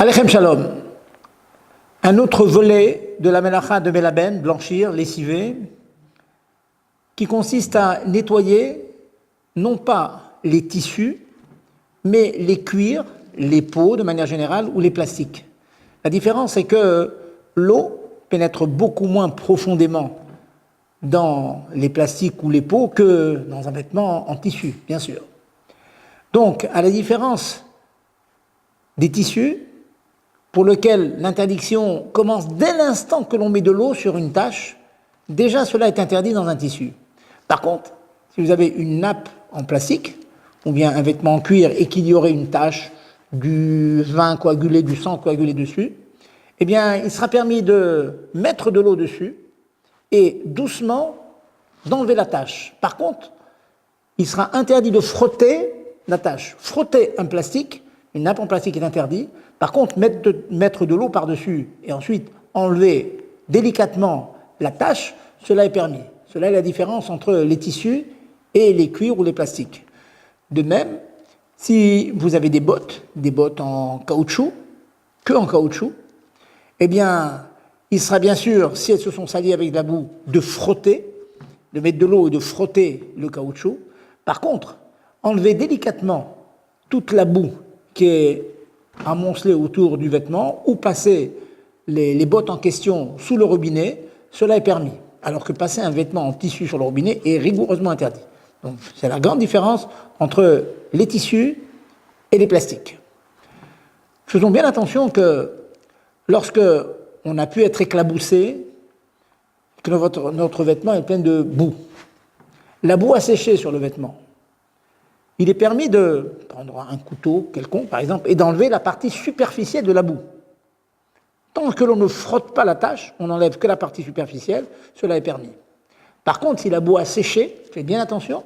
Alechem Shalom. Un autre volet de la melacha de Melaben, blanchir, lessiver, qui consiste à nettoyer non pas les tissus, mais les cuirs, les peaux de manière générale ou les plastiques. La différence est que l'eau pénètre beaucoup moins profondément dans les plastiques ou les peaux que dans un vêtement en tissu, bien sûr. Donc, à la différence des tissus, pour lequel l'interdiction commence dès l'instant que l'on met de l'eau sur une tâche, déjà cela est interdit dans un tissu. Par contre, si vous avez une nappe en plastique, ou bien un vêtement en cuir et qu'il y aurait une tache, du vin coagulé, du sang coagulé dessus, eh bien, il sera permis de mettre de l'eau dessus et doucement d'enlever la tache. Par contre, il sera interdit de frotter la tache. Frotter un plastique, une nappe en plastique est interdit. Par contre, mettre de l'eau par-dessus et ensuite enlever délicatement la tache, cela est permis. Cela est la différence entre les tissus et les cuirs ou les plastiques. De même, si vous avez des bottes en caoutchouc, que en caoutchouc, eh bien, il sera bien sûr, si elles se sont salies avec de la boue, de frotter, de mettre de l'eau et de frotter le caoutchouc. Par contre, enlever délicatement toute la boue qui est amoncelée autour du vêtement ou passer les bottes en question sous le robinet, cela est permis. Alors que passer un vêtement en tissu sur le robinet est rigoureusement interdit. Donc, c'est la grande différence entre les tissus et les plastiques. Faisons bien attention que lorsque on a pu être éclaboussé, que notre vêtement est plein de boue, la boue a séché sur le vêtement. Il est permis de prendre un couteau quelconque, par exemple, et d'enlever la partie superficielle de la boue. Tant que l'on ne frotte pas la tache, on n'enlève que la partie superficielle, cela est permis. Par contre, si la boue a séché, faites bien attention,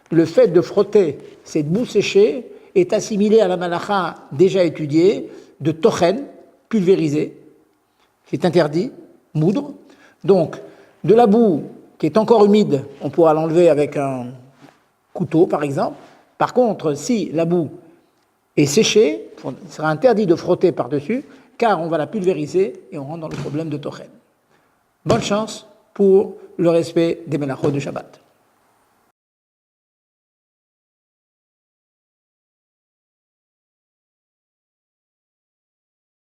le fait de frotter cette boue séchée est assimilé à la malacha déjà étudiée de tochen, pulvérisé, qui est interdit, moudre. Donc, de la boue qui est encore humide, on pourra l'enlever avec un couteau, par exemple. Par contre, si la boue est séchée, il sera interdit de frotter par-dessus, car on va la pulvériser et on rentre dans le problème de tochen. Bonne chance pour le respect des melachot de Shabbat.